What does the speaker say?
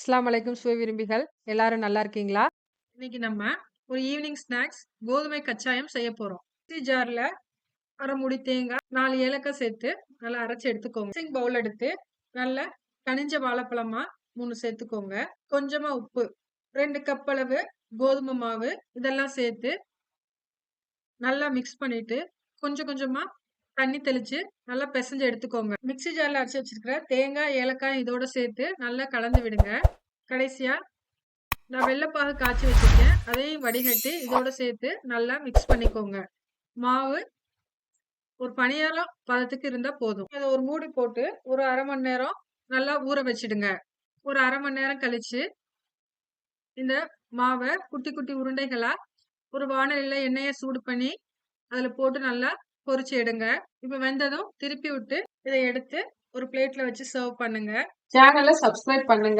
அஸ்ஸலாமு அலைக்கும் சுவை விரும்பிகள் எல்லாரும் நல்லா இருக்கீங்களா? இன்னைக்கு நம்ம ஒரு ஈவினிங் ஸ்நாக்ஸ் கோதுமை கச்சாயம் செய்ய போறோம். மிக்ஸி ஜார்ல அரை மூடி தேங்காய், 4 ஏலக்காய் சேர்த்து நல்லா அரைச்சு எடுத்துக்கோங்க. மிக்சிங் பவுல் எடுத்து நல்லா கனிஞ்ச வாழைப்பழமா 3 சேர்த்துக்கோங்க. கொஞ்சமா உப்பு, 2 கப் அளவு கோதுமை மாவு இதெல்லாம் சேர்த்து நல்லா மிக்ஸ் பண்ணிட்டு கொஞ்சம் கொஞ்சமா தண்ணி தெளிச்சு நல்லா பிசைஞ்சு எடுத்துக்கோங்க. மிக்ஸி ஜார்ல அரைச்சு வச்சிருக்கிற தேங்காய், ஏலக்காய் இதோட சேர்த்து நல்லா கலந்து விடுங்க. கடைசியா நான் வெல்லப்பாகு காய்ச்சி வச்சிருக்கேன். அதையும் வடிகட்டி இதோட சேர்த்து நல்லா மிக்ஸ் பண்ணிக்கோங்க. மாவு ஒரு பணியாரம் பதத்துக்கு இருந்தா போதும். இதை ஒரு மூடி போட்டு ஒரு 1/2 மணி நேரம் நல்லா ஊற வச்சிடுங்க. ஒரு 1/2 மணி நேரம் கழிச்சு இந்த மாவை குட்டி குட்டி உருண்டைகளா ஒரு வாணலில எண்ணெயை சூடு பண்ணி அதுல போட்டு நல்லா பொரிச்சு எடுங்க. இப்ப வெந்ததும் திருப்பி விட்டு இதை எடுத்து ஒரு பிளேட்ல வச்சு சர்வ் பண்ணுங்க. சேனலை சப்ஸ்கிரைப் பண்ணுங்க.